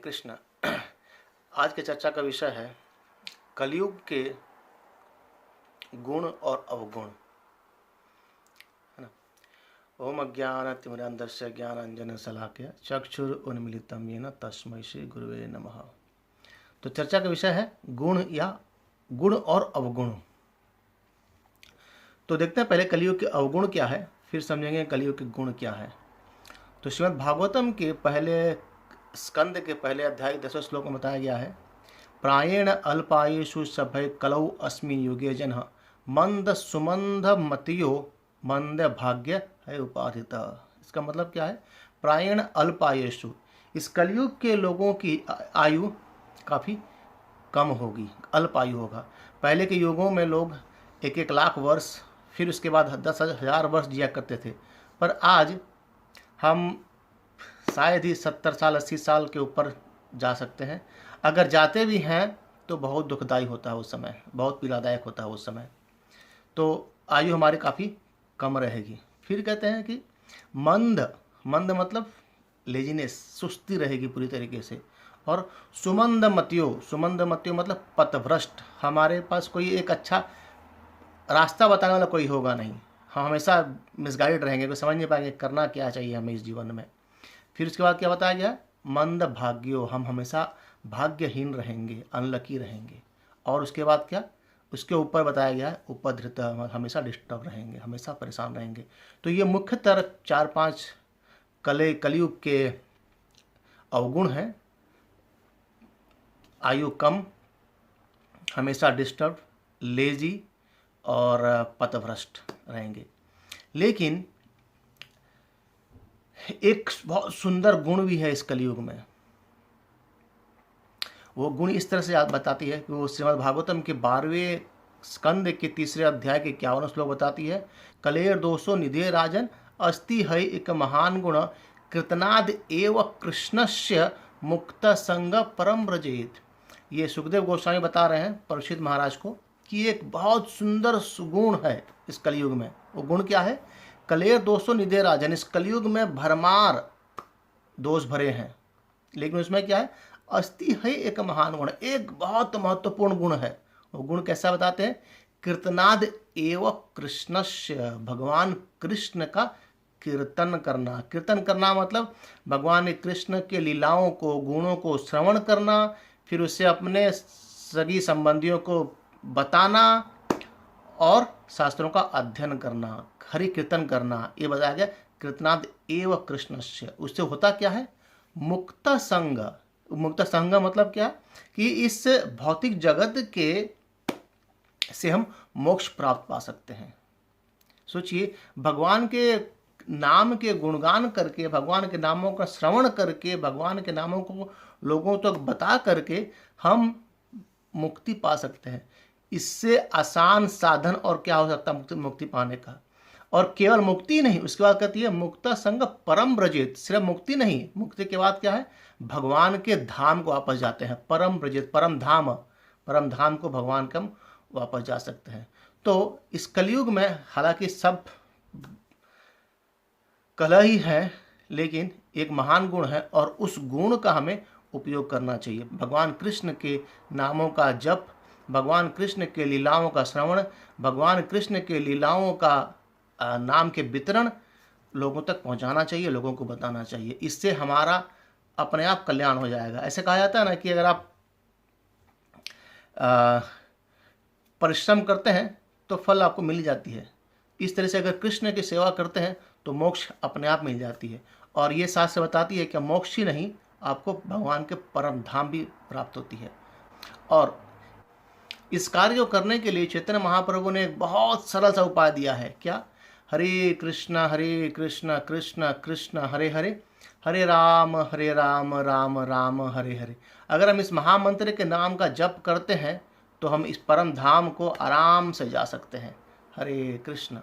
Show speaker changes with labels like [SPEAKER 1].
[SPEAKER 1] कृष्ण। आज की चर्चा का विषय है कलयुग के गुण और अवगुण, है ना। ओम अज्ञानतिमिरान्धस्य ज्ञानाञ्जनशलाकया चक्षुरुन्मीलितं येन तस्मै श्री गुरुवे नमः। तो चर्चा का विषय है गुण और अवगुण। तो देखते हैं पहले कलयुग के अवगुण क्या है, फिर समझेंगे कलयुग के गुण क्या है। तो श्रीमद् भागवतम के पहले स्कंद के पहले अध्याय 10वें श्लोक में बताया गया है, प्रायेण अल्पायुषु सभय कलौ अस्मिन् युगे जनः मंद सुमंद मतियो मंद भाग्य है उपाधित। इसका मतलब क्या है? प्रायेण अल्पायुषु, इस कलयुग के लोगों की आयु काफ़ी कम होगी, अल्प आयु होगा। पहले के युगों में लोग 1-1 लाख वर्ष, फिर उसके बाद 10,000 वर्ष जिया करते थे, पर आज हम शायद ही 70 साल 80 साल के ऊपर जा सकते हैं। अगर जाते भी हैं तो बहुत दुखदायी होता है उस समय, बहुत पीड़ादायक होता है उस समय। तो आयु हमारी काफ़ी कम रहेगी। फिर कहते हैं कि मंद मतलब लेजीनेस, सुस्ती रहेगी पूरी तरीके से। और सुमंद मतियो मतलब पथभ्रष्ट, हमारे पास कोई एक अच्छा रास्ता बताने वाला कोई होगा नहीं, हम हमेशा मिसगाइड रहेंगे, कोई समझ नहीं पाएंगे करना क्या चाहिए हमें इस जीवन में। फिर उसके बाद क्या बताया गया? मंद भाग्यो, हम हमेशा भाग्यहीन रहेंगे, अनलकी रहेंगे। और उसके बाद क्या? उसके ऊपर बताया गया है उपद्रत, हमेशा डिस्टर्ब रहेंगे, हमेशा परेशान रहेंगे। तो ये मुख्यतः 4-5 कलयुग के अवगुण हैं। आयु कम, हमेशा डिस्टर्ब, लेजी और पथभ्रष्ट रहेंगे। लेकिन एक बहुत सुंदर गुण भी है इस कलयुग में। वो गुण इस तरह से बताती है कि वो श्रीमद् भागवतम के 12वें स्कंद के 3रे अध्याय के 51 श्लोक बताती है, कलेर दोषो निधे राजन अस्ति है एक महान गुण कृतनाद एव कृष्णस्य मुक्त संग परम व्रजेत। ये सुखदेव गोस्वामी बता रहे हैं परीक्षित महाराज को कि एक बहुत सुंदर सुगुण है इस कलयुग में। वो गुण क्या है? कलेर दोषो निधे राजन, इस कलयुग में भरमार दोष भरे हैं, लेकिन उसमें क्या है? अस्ति है एक महान गुण, एक बहुत महत्वपूर्ण गुण है। वो गुण कैसा बताते हैं? कीर्तनाद एव कृष्णस्य, भगवान कृष्ण का कीर्तन करना। कीर्तन करना मतलब भगवान कृष्ण के लीलाओं को, गुणों को श्रवण करना, फिर उससे अपने सगी संबंधियों को बताना और शास्त्रों का अध्ययन करना, हरि कीर्तन करना। ये बताया गया कीर्तनाद एव कृष्णस्य। उससे होता क्या है? मुक्त संग। मुक्त संग मतलब क्या? कि इस भौतिक जगत के से हम मोक्ष प्राप्त पा सकते हैं। सोचिए, भगवान के नाम के गुणगान करके, भगवान के नामों का श्रवण करके, भगवान के नामों को लोगों तक बता करके हम मुक्ति पा सकते हैं। इससे आसान साधन और क्या हो सकता है मुक्ति पाने का? और केवल मुक्ति नहीं, उसके बाद कहती है मुक्त संग परम व्रजेत। सिर्फ मुक्ति नहीं, मुक्ति के बाद क्या है? भगवान के धाम को वापस जाते हैं। परम व्रजेत, परम धाम को भगवान के हम वापस जा सकते हैं। तो इस कलयुग में हालांकि सब कला ही है, लेकिन एक महान गुण है और उस गुण का हमें उपयोग करना चाहिए। भगवान कृष्ण के नामों का जप, भगवान कृष्ण के लीलाओं का श्रवण, भगवान कृष्ण के लीलाओं का नाम के वितरण लोगों तक पहुंचाना चाहिए, लोगों को बताना चाहिए। इससे हमारा अपने आप कल्याण हो जाएगा। ऐसे कहा जाता है ना कि अगर आप परिश्रम करते हैं तो फल आपको मिल जाती है। इस तरह से अगर कृष्ण की सेवा करते हैं तो मोक्ष अपने आप मिल जाती है। और ये शास्त्र बताती है कि मोक्ष ही नहीं, आपको भगवान के परम धाम भी प्राप्त होती है। और इस कार्य को करने के लिए चैतन्य महाप्रभु ने एक बहुत सरल सा उपाय दिया है। क्या? हरे कृष्ण कृष्ण कृष्ण हरे हरे, हरे राम राम राम हरे हरे। अगर हम इस महामंत्र के नाम का जप करते हैं तो हम इस परम धाम को आराम से जा सकते हैं। हरे कृष्ण।